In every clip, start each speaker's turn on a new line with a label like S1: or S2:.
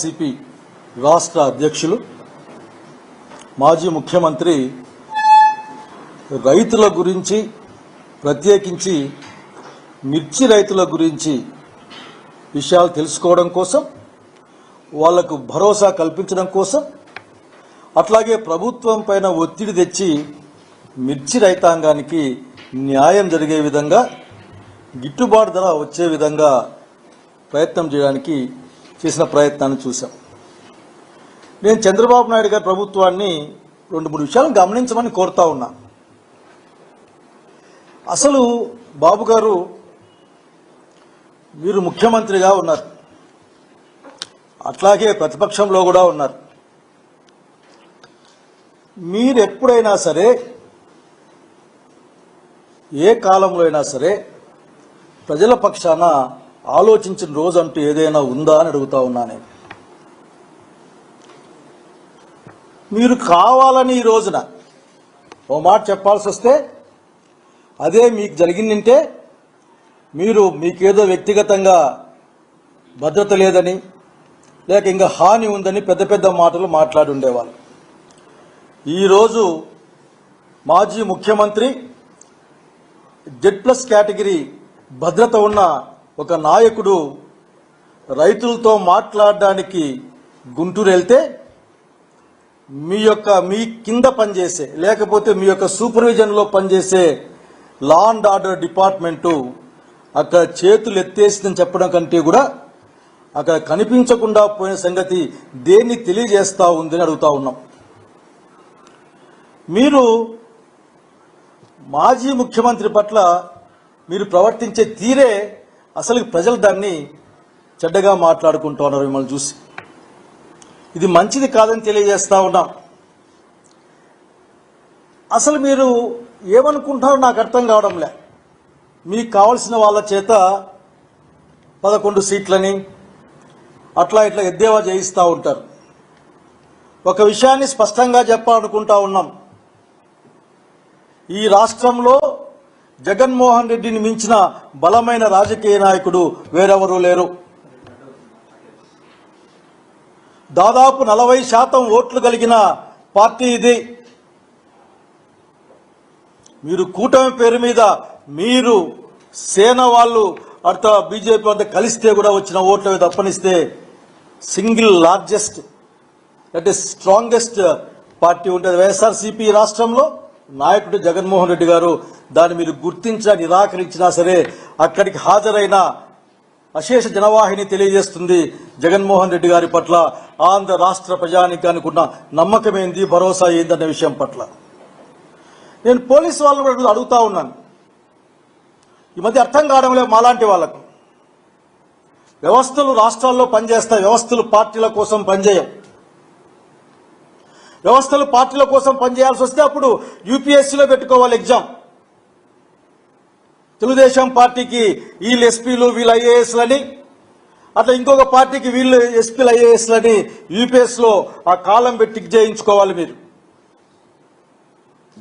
S1: వైఎస్ఆర్సీపీ రాష్ట్ర అధ్యక్షులు మాజీ ముఖ్యమంత్రి రైతుల గురించి, ప్రత్యేకించి మిర్చి రైతుల గురించి విషయాలు తెలుసుకోవడం కోసం, వాళ్లకు భరోసా కల్పించడం కోసం, అట్లాగే ప్రభుత్వం పైన ఒత్తిడి తెచ్చి మిర్చి రైతాంగానికి న్యాయం జరిగే విధంగా, గిట్టుబాటు ధర వచ్చే విధంగా ప్రయత్నం చేయడానికి చేసిన ప్రయత్నాన్ని చూశాం. నేను చంద్రబాబు నాయుడు గారి ప్రభుత్వాన్ని 2-3 విషయాలను గమనించమని కోరుతా ఉన్నా. అసలు బాబు గారు, మీరు ముఖ్యమంత్రిగా ఉన్నారు, అట్లాగే ప్రతిపక్షంలో కూడా ఉన్నారు. మీరు ఎప్పుడైనా సరే, ఏ కాలంలో అయినా సరే ప్రజల పక్షాన ఆలోచించిన రోజు అంటూ ఏదైనా ఉందా అని అడుగుతా ఉన్నా నేను. మీరు కావాలని ఈ రోజున ఓ మాట చెప్పాల్సి వస్తే, అదే మీకు జరిగిందంటే మీకేదో వ్యక్తిగతంగా భద్రత లేదని, లేక ఇంకా హాని ఉందని పెద్ద పెద్ద మాటలు మాట్లాడి ఉండేవాళ్ళు. ఈరోజు మాజీ ముఖ్యమంత్రి, Z+ కేటగిరీ భద్రత ఉన్న ఒక నాయకుడు రైతులతో మాట్లాడడానికి గుంటూరు వెళ్తే, మీ కింద పనిచేసే, లేకపోతే మీ యొక్క సూపర్విజన్లో పనిచేసే లా అండ్ ఆర్డర్ డిపార్ట్మెంటు అక్కడ చేతులు ఎత్తేసిందని చెప్పడం కంటే కూడా అక్కడ కనిపించకుండా పోయిన సంగతి దేన్ని తెలియజేస్తా ఉందని అడుగుతా ఉన్నాం. మీరు మాజీ ముఖ్యమంత్రి పట్ల మీరు ప్రవర్తించే తీరే అసలు ప్రజలు దాన్ని చెడ్డగా మాట్లాడుకుంటూ ఉన్నారు మిమ్మల్ని చూసి. ఇది మంచిది కాదని తెలియజేస్తా ఉన్నాం. అసలు మీరు ఏమనుకుంటున్నారో నాకు అర్థం కావడంలే. మీకు కావలసిన వాళ్ళ చేత 11 సీట్లని అట్లా ఇట్లా ఎద్దేవా చేయిస్తూ ఉంటారు. ఒక విషయాన్ని స్పష్టంగా చెప్పాలనుకుంటా ఉన్నాం. ఈ రాష్ట్రంలో జగన్మోహన్ రెడ్డిని మించిన బలమైన రాజకీయ నాయకుడు వేరెవరూ లేరు. దాదాపు 40% ఓట్లు కలిగిన పార్టీ ఇది. మీరు కూటమి పేరు మీద మీరు సేన వాళ్ళు అర్థ బీజేపీ అంతా కలిస్తే కూడా వచ్చిన ఓట్లు తప్పనిస్తే సింగిల్ లార్జెస్ట్, అంటే స్ట్రాంగెస్ట్ పార్టీ ఉంటుంది వైఎస్ఆర్సీపీ రాష్ట్రంలో. నాయకుడు జగన్మోహన్ రెడ్డి గారు. దాన్ని మీరు గుర్తించినా నిరాకరించినా సరే అక్కడికి హాజరైన అశేష జనవాహిని తెలియజేస్తుంది జగన్మోహన్ రెడ్డి గారి పట్ల ఆంధ్ర రాష్ట్ర ప్రజానీకానికి ఉన్న నమ్మకం ఏంది, భరోసా ఏందన్న విషయం పట్ల. నేను పోలీసు వాళ్ళని కూడా అడుగుతా ఉన్నాను. ఈ మధ్య అర్థం కావడం లేదు మాలాంటి వాళ్లకు. వ్యవస్థలు రాష్ట్రాల్లో పనిచేస్తాయి, వ్యవస్థలు పార్టీల కోసం పనిచేయం. వ్యవస్థలు పార్టీల కోసం పనిచేయాల్సి వస్తే అప్పుడు యూపీఎస్సీలో పెట్టుకోవాలి ఎగ్జామ్. తెలుగుదేశం పార్టీకి వీళ్ళు ఎస్పీలు, వీళ్ళు ఐఏఎస్లని, అట్లా ఇంకొక పార్టీకి వీళ్ళు ఎస్పీలు, ఐఏఎస్లని యూపీఎస్లో ఆ కాలం పెట్టి చేయించుకోవాలి. మీరు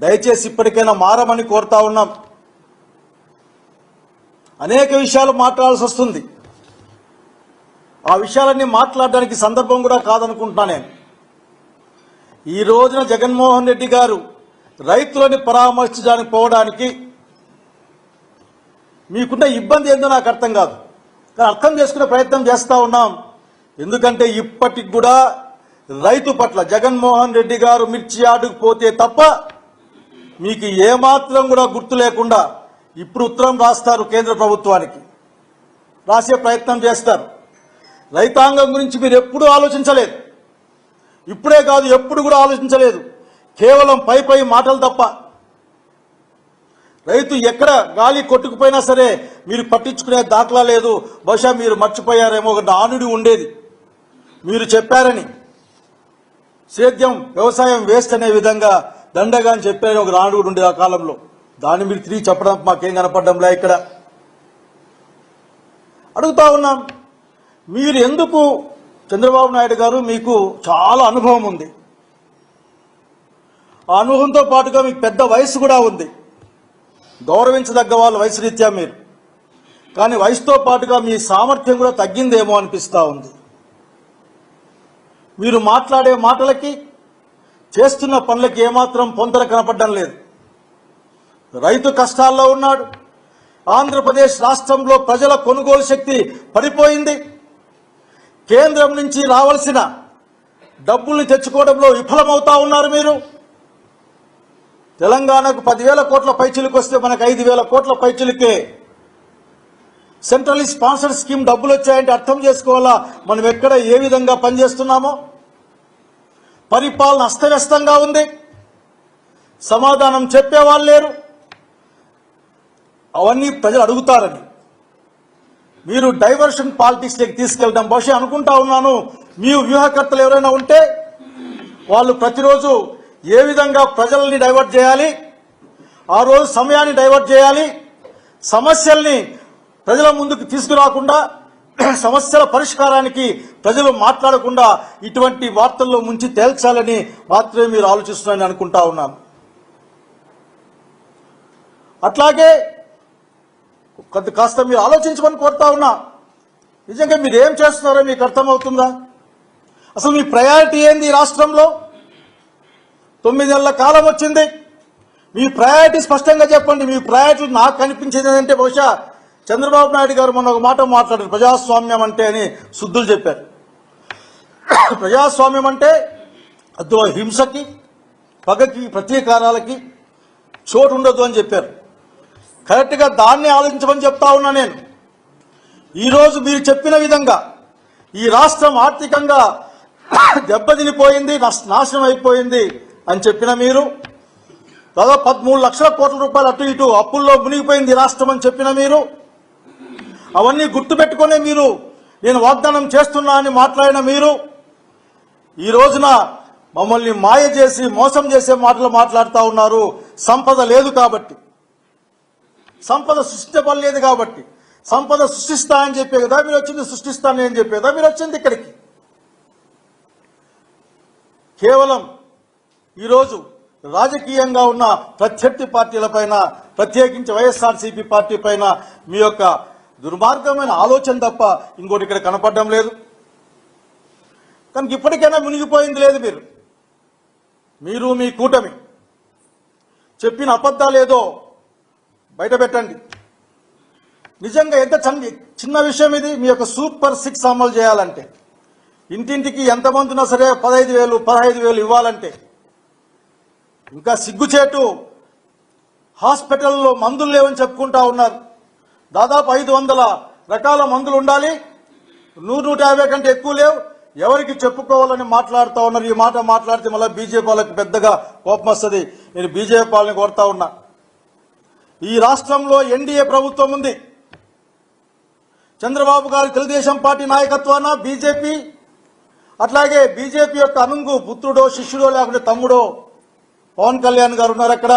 S1: దయచేసి ఇప్పటికైనా మారమని కోరుతా ఉన్నాం. అనేక విషయాలు మాట్లాడాల్సి వస్తుంది. ఆ విషయాలన్నీ మాట్లాడడానికి సందర్భం కూడా కాదనుకుంటున్నా నేను. ఈ రోజున జగన్మోహన్ రెడ్డి గారు రైతులని పరామర్శించడానికి పోవడానికి మీకున్న ఇబ్బంది ఏందో నాకు అర్థం కాదు, కానీ అర్థం చేసుకునే ప్రయత్నం చేస్తా ఉన్నాం. ఎందుకంటే ఇప్పటికి కూడా రైతు పట్ల జగన్మోహన్ రెడ్డి గారు మిర్చి యార్డుకు పోతే తప్ప మీకు ఏమాత్రం కూడా గుర్తు లేకుండా ఇప్పుడు ఉత్తరం రాస్తారు కేంద్ర ప్రభుత్వానికి, రాసే ప్రయత్నం చేస్తారు. రైతాంగం గురించి మీరు ఎప్పుడూ ఆలోచించలేదు. ఇప్పుడే కాదు, ఎప్పుడు కూడా ఆలోచించలేదు. కేవలం పై మాటలు తప్ప. రైతు ఎక్కడ గాలి కొట్టుకుపోయినా సరే మీరు పట్టించుకునే దాఖలా లేదు. బహుశా మీరు మర్చిపోయారేమో, ఒక నానుడి ఉండేది మీరు చెప్పారని. సేద్యం, వ్యవసాయం వేస్ట్ అనే విధంగా దండగా అని చెప్పారని ఒక నానుడు ఉండేది ఆ కాలంలో. దాన్ని మీరు తిరిగి చెప్పడం మాకేం కనపడ్డంలే. ఇక్కడ అడుగుతా ఉన్నాం, మీరు ఎందుకు, చంద్రబాబు నాయుడు గారు మీకు చాలా అనుభవం ఉంది, ఆ అనుభవంతో పాటుగా మీకు పెద్ద వయసు కూడా ఉంది, గౌరవించదగ్గ వాళ్ళ వయసు రీత్యా మీరు. కానీ వయసుతో పాటుగా మీ సామర్థ్యం కూడా తగ్గిందేమో అనిపిస్తూ ఉంది. మీరు మాట్లాడే మాటలకి చేస్తున్న పనులకి ఏమాత్రం పొంతన కనపడడం లేదు. రైతు కష్టాల్లో ఉన్నాడు. ఆంధ్రప్రదేశ్ రాష్ట్రంలో ప్రజల కొనుగోలు శక్తి పడిపోయింది. కేంద్రం నుంచి రావాల్సిన డబ్బుల్ని తెచ్చుకోవడంలో విఫలమవుతా ఉన్నారు మీరు. తెలంగాణకు 10,000 కోట్ల పైచిలుకు వస్తే మనకు 5,000 కోట్ల పైచిలుకే సెంట్రల్ స్పాన్సర్ స్కీమ్ డబ్బులు వచ్చాయంటే అర్థం చేసుకోవాలా మనం ఎక్కడ ఏ విధంగా పనిచేస్తున్నామో. పరిపాలన అస్తవ్యస్తంగా ఉంది. సమాధానం చెప్పేవాళ్ళు లేరు. అవన్నీ ప్రజలు అడుగుతారని మీరు డైవర్షన్ పాలిటిక్స్లోకి తీసుకెళ్ళడం బహుశా అనుకుంటా ఉన్నాను. మీ వ్యూహకర్తలు ఎవరైనా ఉంటే వాళ్ళు ప్రతిరోజు ఏ విధంగా ప్రజల్ని డైవర్ట్ చేయాలి, ఆ రోజు సమయాన్ని డైవర్ట్ చేయాలి, సమస్యల్ని ప్రజల ముందుకు తీసుకురాకుండా సమస్యల పరిష్కారానికి ప్రజలు మాట్లాడకుండా ఇటువంటి వార్తల్లో ముంచి తేల్చాలని మాత్రమే మీరు ఆలోచిస్తున్నారని అనుకుంటా ఉన్నాను. అట్లాగే కాస్త మీరు ఆలోచించమని కోరుతా ఉన్నా. నిజంగా మీరు ఏం చేస్తున్నారో మీకు అర్థమవుతుందా? అసలు మీ ప్రయారిటీ ఏంది ఈ రాష్ట్రంలో? 9 నెలల కాలం వచ్చింది. మీ ప్రయారిటీ స్పష్టంగా చెప్పండి. మీ ప్రయారిటీ నాకు కనిపించేది ఏంటంటే బహుశా చంద్రబాబు నాయుడు గారు మొన్న ఒక మాట మాట్లాడారు, ప్రజాస్వామ్యం అంటే అని శుద్ధులు చెప్పారు. ప్రజాస్వామ్యం అంటే అందులో హింసకి, పగకి, ప్రతీకారాలకి చోటు ఉండదు అని చెప్పారు. కరెక్ట్గా దాన్ని ఆలోచించమని చెప్తా ఉన్నా నేను. ఈరోజు మీరు చెప్పిన విధంగా ఈ రాష్ట్రం ఆర్థికంగా దెబ్బతినిపోయింది, నాశనం అయిపోయింది అని చెప్పిన మీరు, దాదాపు 13 లక్షల కోట్ల రూపాయలు అటు ఇటు అప్పుల్లో మునిగిపోయింది రాష్ట్రం అని చెప్పిన మీరు, అవన్నీ గుర్తుపెట్టుకునే మీరు నేను వాగ్దానం చేస్తున్నా అని మాట్లాడిన మీరు ఈ రోజున మమ్మల్ని మాయ చేసి మోసం చేసే మాటలు మాట్లాడుతూ ఉన్నారు. సంపద లేదు కాబట్టి, సంపద సృష్టించబడలేదు కాబట్టి, సంపద సృష్టిస్తా అని చెప్పే కదా మీరు వచ్చింది, సృష్టిస్తానని అని చెప్పే కదా మీరు వచ్చింది ఇక్కడికి. కేవలం ఈరోజు రాజకీయంగా ఉన్న ప్రత్యర్థి పార్టీలపైన, ప్రత్యేకించి వైఎస్ఆర్సీపీ పార్టీ పైన మీ యొక్క దుర్మార్గమైన ఆలోచన తప్ప ఇంకోటి ఇక్కడ కనపడడం లేదు. కనుక ఇప్పటికైనా మునిగిపోయింది లేదు. మీరు మీ కూటమి చెప్పిన అబద్ధాలేదో బయట పెట్టండి. నిజంగా ఎంత చిన్న విషయం ఇది. మీ యొక్క సూపర్ 6 అమలు చేయాలంటే, ఇంటింటికి ఎంతమంది ఉన్నా సరే 15,000 15,000 ఇవ్వాలంటే, ఇంకా సిగ్గుచేటు హాస్పిటల్లో మందులు లేవని చెప్పుకుంటా ఉన్నారు. దాదాపు 500 రకాల మందులు ఉండాలి, 100-150 కంటే ఎక్కువ లేవు, ఎవరికి చెప్పుకోవాలని మాట్లాడుతూ ఉన్నారు. ఈ మాట మాట్లాడితే మళ్ళీ బీజేపీ వాళ్ళకి పెద్దగా కోపం వస్తుంది. నేను బీజేపీ వాళ్ళని కోరుతా ఉన్నా, ఈ రాష్ట్రంలో ఎన్డీఏ ప్రభుత్వం ఉంది. చంద్రబాబు గారి తెలుగుదేశం పార్టీ నాయకత్వాన బీజేపీ, అట్లాగే బీజేపీ యొక్క అనుంగు పుత్రుడో శిష్యుడో లేకుంటే తమ్ముడో పవన్ కళ్యాణ్ గారు ఉన్నారు అక్కడ.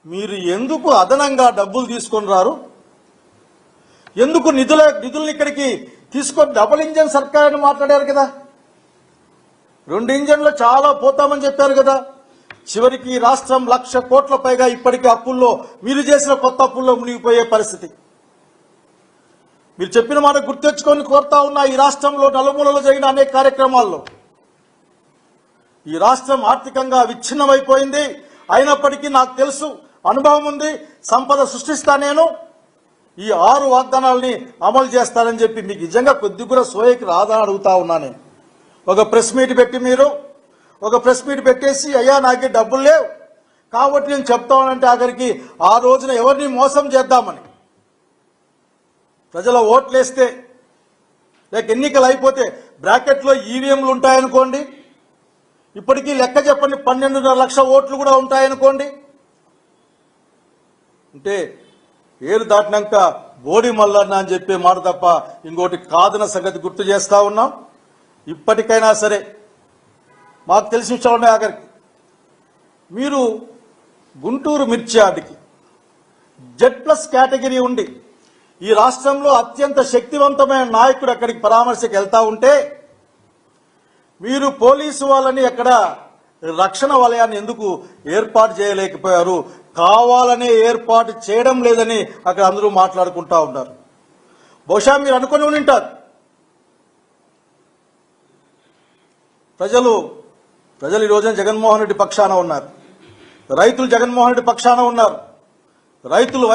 S1: మీరు ఎందుకు అదనంగా డబ్బులు తీసుకొని రారు? ఎందుకు నిధుల్ని ఇక్కడికి తీసుకొని డబుల్ ఇంజన్ సర్కార్ అని మాట్లాడారు కదా. 2 ఇంజన్లు చాలా పోతామని చెప్పారు కదా. చివరికి రాష్ట్రం 1,00,000 కోట్ల పైగా ఇప్పటికీ అప్పుల్లో, మీరు చేసిన కొత్త అప్పుల్లో మునిగిపోయే పరిస్థితి. మీరు చెప్పిన మాట గుర్తెచ్చుకొని కోరుతా ఉన్నా. ఈ రాష్ట్రంలో నలుమూలలో జరిగిన అనేక కార్యక్రమాల్లో ఈ రాష్ట్రం ఆర్థికంగా విచ్ఛిన్నమైపోయింది. అయినప్పటికీ నాకు తెలుసు, అనుభవం ఉంది, సంపద సృష్టిస్తా, నేను ఈ 6 వాగ్దానాలని అమలు చేస్తానని చెప్పి మీకు నిజంగా కొద్ది కూడా సోయకి రాదా అడుగుతా ఉన్నా నేను. ఒక ప్రెస్ మీట్ పెట్టేసి అయ్యా నాకే డబ్బులు లేవు కాబట్టి నేను చెప్తానంటే ఆఖరికి ఆ రోజున ఎవరిని మోసం చేద్దామని, ప్రజల ఓట్లేస్తే లేక ఎన్నికలు అయిపోతే బ్రాకెట్లో ఈవీఎంలు ఉంటాయనుకోండి, ఇప్పటికీ లెక్క చెప్పండి 12.5 లక్షల ఓట్లు కూడా ఉంటాయనుకోండి, అంటే ఏరు దాటినాక బోడి మల్లన్న అని చెప్పే మాట తప్ప ఇంకోటి కాదన్న సంగతి గుర్తు చేస్తా ఉన్నాం. ఇప్పటికైనా సరే మాకు తెలిసిన విషయాలు ఉన్నాయి. ఆఖరికి మీరు గుంటూరు మిర్చి యార్డుకి Z+ కేటగిరీ ఉండి ఈ రాష్ట్రంలో అత్యంత శక్తివంతమైన నాయకుడు అక్కడికి పరామర్శకు వెళ్తా ఉంటే మీరు పోలీసు వాళ్ళని ఎక్కడ రక్షణ వలయాన్ని ఎందుకు ఏర్పాటు చేయలేకపోయారు? కావాలనే ఏర్పాటు చేయడం లేదని అక్కడ అందరూ మాట్లాడుకుంటా ఉన్నారు. బహుశా మీరు అనుకుని ఉంటారు, ప్రజలు ఈ రోజున జగన్మోహన్ రెడ్డి పక్షాన ఉన్నారు. రైతులు జగన్మోహన్ రెడ్డి పక్షాన ఉన్నారు. రైతులు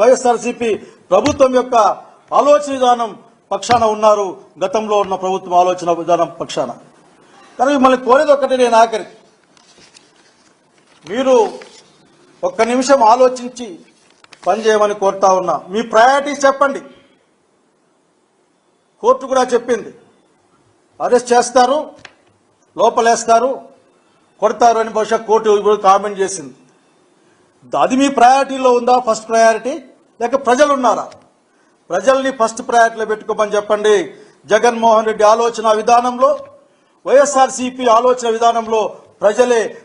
S1: వైఎస్ఆర్సీపీ ప్రభుత్వం యొక్క ఆలోచన విధానం పక్షాన ఉన్నారు. గతంలో ఉన్న ప్రభుత్వం ఆలోచన విధానం పక్షాన. కానీ మిమ్మల్ని కోరేది ఒకటి, నేను ఆఖరి మీరు ఒక్క నిమిషం ఆలోచించి పనిచేయమని కోరుతా ఉన్నా. మీ ప్రయారిటీస్ చెప్పండి. కోర్టు కూడా చెప్పింది, అరెస్ట్ చేస్తారు, లోపలేస్తారు, కొడతారు అని బహుశా కోర్టు ఇప్పుడు కామెంట్ చేసింది. అది మీ ప్రయారిటీలో ఉందా? ఫస్ట్ ప్రయారిటీ లేక ప్రజలు ఉన్నారా? ప్రజల్ని ఫస్ట్ ప్రయారిటీలో పెట్టుకోమని చెప్పండి. జగన్మోహన్ రెడ్డి ఆలోచన విధానంలో, వైఎస్ఆర్సీపీ ఆలోచన విధానంలో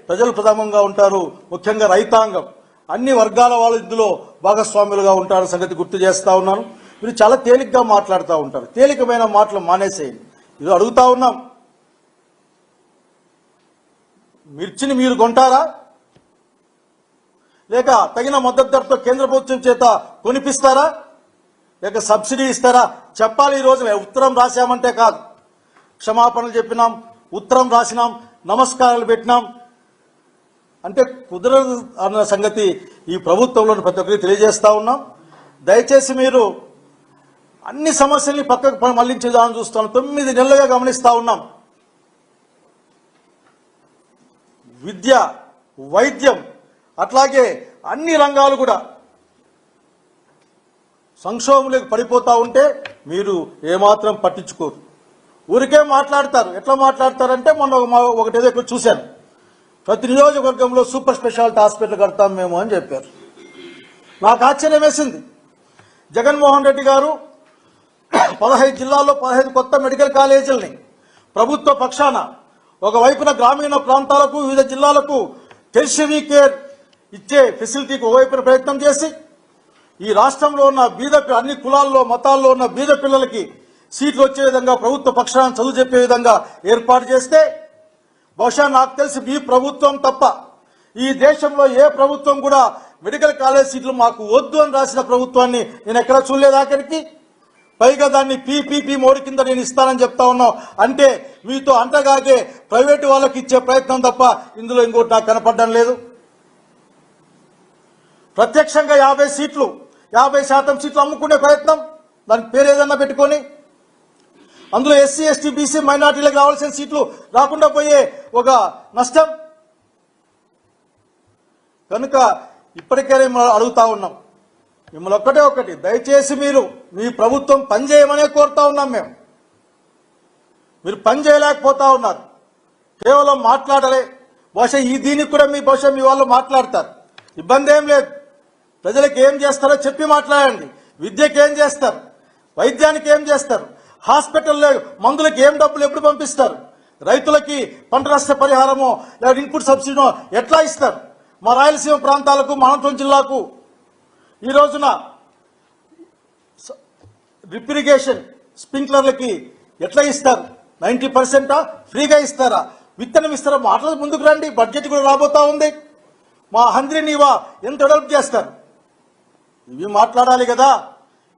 S1: ప్రజలు ప్రథమంగా ఉంటారు. ముఖ్యంగా రైతాంగం, అన్ని వర్గాల వాళ్ళు ఇందులో భాగస్వాములుగా ఉంటారు సంగతి గుర్తు చేస్తా ఉన్నాను. మీరు చాలా తేలిగ్గా మాట్లాడుతూ ఉంటారు. తేలికమైన మాటలు మానేసేయండి. ఇది అడుగుతా ఉన్నాం, మిర్చిని మీరు కొంటారా లేక తగిన మద్దతు ధరతో కేంద్ర ప్రభుత్వం చేత కొనిపిస్తారా లేక సబ్సిడీ ఇస్తారా? చెప్పాలి. ఈ రోజున ఉత్తరం రాశామంటే కాదు, క్షమాపణలు చెప్పినాం, ఉత్తరం రాసినాం, నమస్కారాలు పెట్టినాం అంటే కుదరదు అన్న సంగతి ఈ ప్రభుత్వంలోని ప్రతి ఒక్కరికి తెలియజేస్తా ఉన్నాం. దయచేసి మీరు అన్ని సమస్యల్ని పక్కకు మళ్లించేదాన్ని చూస్తాం. 9 నెలలుగా గమనిస్తా ఉన్నాం. విద్య, వైద్యం, అట్లాగే అన్ని రంగాలు కూడా సంక్షోభంలోకి పడిపోతా ఉంటే మీరు ఏమాత్రం పట్టించుకోరు. ఊరికే మాట్లాడతారు. ఎట్లా మాట్లాడతారంటే మొన్న ఒకటేదో ఇక్కడ చూశాను, ప్రతి నియోజకవర్గంలో సూపర్ స్పెషాలిటీ హాస్పిటల్ కడతాం మేము అని చెప్పారు. నాకు ఆశ్చర్యం వేసింది. జగన్మోహన్ రెడ్డి గారు 15 జిల్లాల్లో 15 కొత్త మెడికల్ కాలేజీలని ప్రభుత్వ పక్షాన ఒకవైపున గ్రామీణ ప్రాంతాలకు, వివిధ జిల్లాలకు టెరిషరీ కేర్ ఇచ్చే ఫెసిలిటీకి ఒకవైపున ప్రయత్నం చేసి, ఈ రాష్ట్రంలో ఉన్న అన్ని కులాల్లో మతాల్లో ఉన్న బీద పిల్లలకి సీట్లు వచ్చే విధంగా ప్రభుత్వ పక్షాన చదువు చెప్పే విధంగా ఏర్పాటు చేస్తే, బహుశా నాకు తెలిసి మీ ప్రభుత్వం తప్ప ఈ దేశంలో ఏ ప్రభుత్వం కూడా మెడికల్ కాలేజ్ సీట్లు మాకు వద్దు అని రాసిన ప్రభుత్వాన్ని నేను ఎక్కడా చూడలేదు. ఆఖరికి పైగా దాన్ని పీపీపీ మోడీ కింద నేను ఇస్తానని చెప్తా ఉన్నాం. అంటే మీతో అంటగాగే ప్రైవేటు వాళ్ళకి ఇచ్చే ప్రయత్నం తప్ప ఇందులో ఇంకోటి నాకు కనపడడం లేదు. ప్రత్యక్షంగా 50% సీట్లు అమ్ముకునే ప్రయత్నం, దాని పేరు ఏదన్నా పెట్టుకొని అందులో ఎస్సీ, ఎస్టీ, బీసీ, మైనార్టీలకు రావాల్సిన సీట్లు రాకుండా పోయే ఒక నష్టం. కనుక ఇప్పటికే అడుగుతా ఉన్నాం, మిమ్మల్ని ఒకటి దయచేసి మీరు మీ ప్రభుత్వం పనిచేయమనే కోరుతా ఉన్నాం. మీరు పని చేయలేకపోతా ఉన్నారు, కేవలం మాట్లాడలే. బహుశా దీనికి కూడా మీ వాళ్ళు మాట్లాడతారు, ఇబ్బంది ఏం లేదు. ప్రజలకు ఏం చేస్తారో చెప్పి మాట్లాడండి. విద్యకి ఏం చేస్తారు, వైద్యానికి ఏం చేస్తారు, హాస్పిటల్లో మందులకి ఏం డబ్బులు ఎప్పుడు పంపిస్తారు, రైతులకి పంట నష్ట పరిహారమో లేదా ఇన్పుట్ సబ్సిడీనో ఎట్లా ఇస్తారు, మా రాయలసీమ ప్రాంతాలకు, మా అనంతపురం జిల్లాకు ఈ రోజున డ్రిప్ ఇరిగేషన్ స్ప్రింక్లర్లకి ఎట్లా ఇస్తారు, 90% ఫ్రీగా ఇస్తారా, విత్తనం ఇస్తారా? మాటలు ముందుకు రండి. బడ్జెట్ కూడా రాబోతా ఉంది. మా హంద్రీనీవా ఎంత డెవలప్ చేస్తారు, ఇవి మాట్లాడాలి కదా.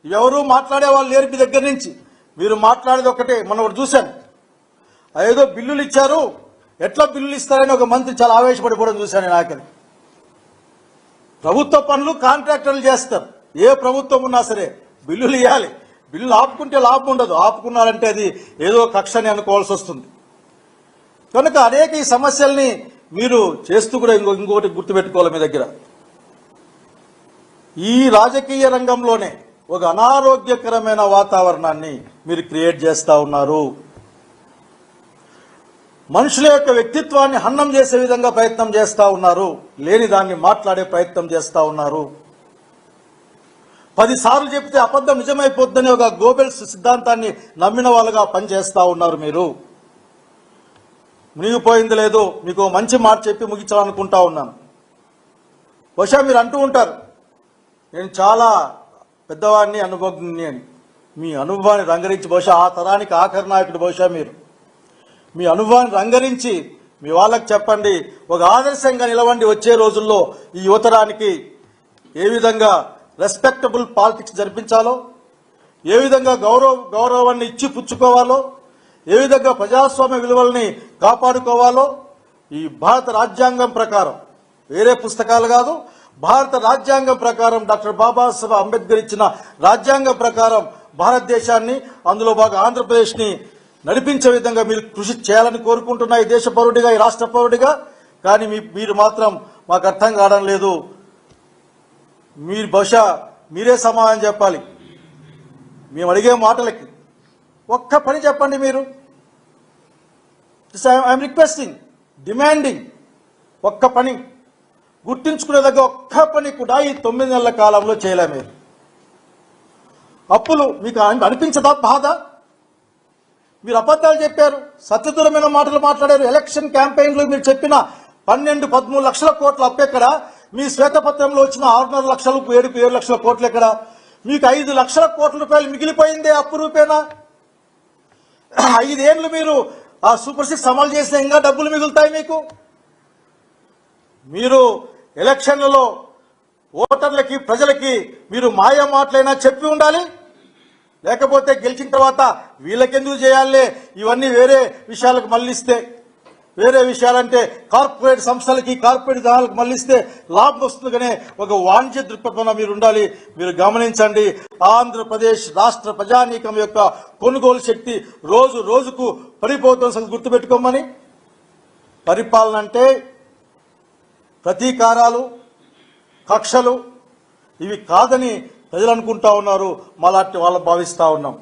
S1: ఎవరు మాట్లాడే వాళ్ళు లేరు మీ దగ్గర నుంచి. మీరు మాట్లాడేది ఒకటే. మనం ఒకటి చూశాను, ఏదో బిల్లులు ఇచ్చారు, ఎట్లా బిల్లులు ఇస్తారని ఒక మంత్రి చాలా ఆవేశపడిపోవడం చూశాను నేను. ఆఖరి ప్రభుత్వ పనులు కాంట్రాక్టర్లు చేస్తారు. ఏ ప్రభుత్వం ఉన్నా సరే బిల్లులు ఇవ్వాలి. బిల్లులు ఆపుకుంటే లాభం ఉండదు, ఆపుకున్నారంటే అది ఏదో కక్షని అనుకోవాల్సి వస్తుంది. కనుక అనేక ఈ సమస్యల్ని మీరు చేస్తూ కూడా ఇంకొకటి గుర్తుపెట్టుకోవాలి. మీ దగ్గర ఈ రాజకీయ రంగంలోనే ఒక అనారోగ్యకరమైన వాతావరణాన్ని మీరు క్రియేట్ చేస్తా ఉన్నారు. మనుషుల యొక్క వ్యక్తిత్వాన్ని హననం చేసే విధంగా ప్రయత్నం చేస్తా ఉన్నారు. లేని దాన్ని మాట్లాడే ప్రయత్నం చేస్తా ఉన్నారు. 10 సార్లు చెప్తే అబద్ధం నిజమైపోద్దని ఒక గోబెల్స్ సిద్ధాంతాన్ని నమ్మిన వాళ్ళుగా పనిచేస్తా ఉన్నారు. మీరు మునిగిపోయింది లేదు. మీకు మంచి మాట చెప్పి ముగించాలనుకుంటా ఉన్నాను. బహుశా మీరు అంటూ ఉంటారు, నేను చాలా పెద్దవాడిని, అనుభవజ్ఞని అని. మీ అనుభవాన్ని రంగరించి బహుశా ఆ తరానికి ఆఖరి నాయకుడు బహుశా మీరు. మీ అనుభవాన్ని రంగరించి మీ వాళ్ళకి చెప్పండి, ఒక ఆదర్శంగా నిలవండి. వచ్చే రోజుల్లో ఈ యువతరానికి ఏ విధంగా రెస్పెక్టబుల్ పాలిటిక్స్ జరిపించాలో, ఏ విధంగా గౌరవాన్ని ఇచ్చి పుచ్చుకోవాలో, ఏ విధంగా ప్రజాస్వామ్య విలువల్ని కాపాడుకోవాలో ఈ భారత రాజ్యాంగం ప్రకారం, వేరే పుస్తకాలు కాదు, భారత రాజ్యాంగం ప్రకారం డాక్టర్ బాబాసాహెబ్ అంబేద్కర్ ఇచ్చిన రాజ్యాంగం ప్రకారం భారతదేశాన్ని, అందులో బాగా ఆంధ్రప్రదేశ్ని నడిపించే విధంగా మీరు కృషి చేయాలని కోరుకుంటున్నా ఈ దేశ పౌరుడిగా, ఈ రాష్ట్ర పౌరుడిగా. కానీ మీరు మాత్రం మాకు అర్థం కావడం లేదు. మీరు బహుశా మీరే సమాధానం చెప్పాలి మేము అడిగే మాటలకి. ఒక్క పని చెప్పండి మీరు. ఐఎమ్ రిక్వెస్టింగ్, డిమాండింగ్, ఒక్క పని గుర్తించుకునే దగ్గర ఒక్క పని కూడా ఈ 9 నెలల కాలంలో చేయలే. మీరు అప్పులు మీకు అనిపించదా బాధ? మీరు అబద్ధాలు చెప్పారు, సత్యదూరమైన మాటలు మాట్లాడారు. ఎలక్షన్ క్యాంపెయిన్లో మీరు చెప్పిన 12-13 లక్షల కోట్ల అప్పు ఎక్కడ? మీ శ్వేతపత్రంలో వచ్చిన 6.5 లక్షలు 7 లక్షల కోట్లు ఎక్కడ? మీకు 5 లక్షల కోట్ల రూపాయలు మిగిలిపోయిందే అప్పు రూపేనా? 5 ఏళ్ళు మీరు ఆ సూపర్ 6 అమలు చేసిన ఇంకా డబ్బులు మిగులుతాయి మీకు. మీరు ఎలక్షన్లలో ఓటర్లకి, ప్రజలకి మీరు మాయ మాటలైనా చెప్పి ఉండాలి. లేకపోతే గెలిచిన తర్వాత వీళ్ళకెందుకు చేయాలే, ఇవన్నీ వేరే విషయాలకు మళ్లిస్తే, వేరే విషయాలంటే కార్పొరేట్ సంస్థలకి, కార్పొరేట్ జనాలకు మళ్లిస్తే లాభం వస్తుంది. కానీ ఒక వాణిజ్య దృక్పథంలో మీరు ఉండాలి. మీరు గమనించండి, ఆంధ్రప్రదేశ్ రాష్ట్ర ప్రజానీకం యొక్క కొనుగోలు శక్తి రోజు రోజుకు పడిపోతున్న సంగతి గుర్తుపెట్టుకోమని. పరిపాలన అంటే ప్రతీకారాలు, కక్షలు ఇవి కాదని ప్రజలు అనుకుంటా ఉన్నారు. మాలాంటి వాళ్ళు భావిస్తా ఉన్నాం.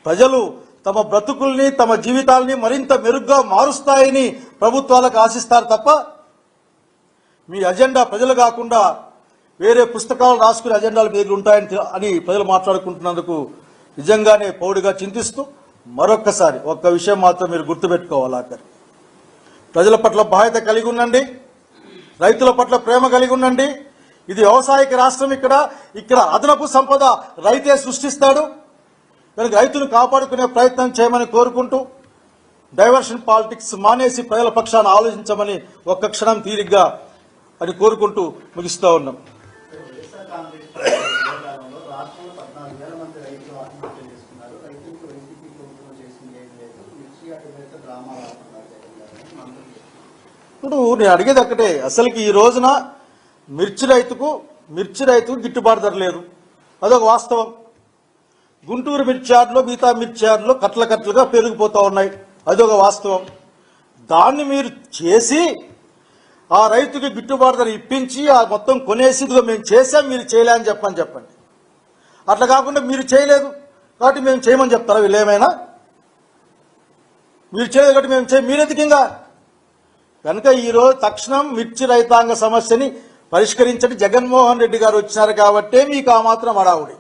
S1: ప్రజలు తమ బ్రతుకుల్ని, తమ జీవితాలని మరింత మెరుగ్గా మారుస్తాయని ప్రభుత్వాలకు ఆశిస్తారు తప్ప మీ అజెండా ప్రజలు కాకుండా వేరే పుస్తకాలు రాసుకునే అజెండాలు మీద ఉంటాయని అని ప్రజలు మాట్లాడుకుంటున్నందుకు నిజంగానే పౌరుడిగా చింతిస్తూ మరొక్కసారి ఒక్క విషయం మాత్రం మీరు గుర్తుపెట్టుకోవాలి. ఆఖరి ప్రజల పట్ల బాధ్యత కలిగి ఉండండి, రైతుల పట్ల ప్రేమ కలిగి ఉండండి. ఇది వ్యవసాయక రాష్ట్రం. ఇక్కడ అదనపు సంపద రైతే సృష్టిస్తాడు. కనుక రైతును కాపాడుకునే ప్రయత్నం చేయమని కోరుకుంటూ, డైవర్షన్ పాలిటిక్స్ మానేసి ప్రజల పక్షాన ఆలోచించమని ఒక్క క్షణం తీరిగ్గా అని కోరుకుంటూ ముగిస్తూ ఉన్నాం. ఇప్పుడు నేను అడిగేది ఒక్కటే, అసలుకి ఈ రోజున మిర్చి రైతుకు గిట్టుబాటు ధర లేదు. అదొక వాస్తవం. గుంటూరు మిర్చి యార్డులో, మిగతా మిర్చి యార్డులో కట్టలుగా పెరిగిపోతూ ఉన్నాయి. అదొక వాస్తవం. దాన్ని మీరు చేసి ఆ రైతుకి గిట్టుబాటు ధర ఇప్పించి ఆ మొత్తం కొనేసి ఇదిగో మేము చేసాం, మీరు చేయలేని చెప్పండి. అట్లా కాకుండా మీరు చేయలేదు కాబట్టి మేము చేయమని చెప్తారా వీళ్ళు ఏమైనా? మీరు చేయలేదు కాబట్టి మేము మీరెందుకు? కనుక ఈరోజు తక్షణం మిర్చి రైతాంగ సమస్యని పరిష్కరించండి. జగన్మోహన్ రెడ్డి గారు వచ్చినారు కాబట్టే మీకు ఆ మాత్రం అడావుడి.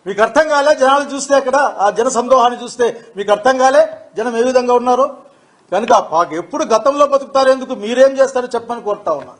S1: మీకు అర్థం కాలే? జనాలు చూస్తే అక్కడ ఆ జన సందోహాన్ని చూస్తే మీకు అర్థం కాలే జనం ఏ విధంగా ఉన్నారో? కనుక ఎప్పుడు గతంలో బతుకుతారు, ఎందుకు మీరేం చేస్తారో చెప్పమని కోరుతా ఉన్నా.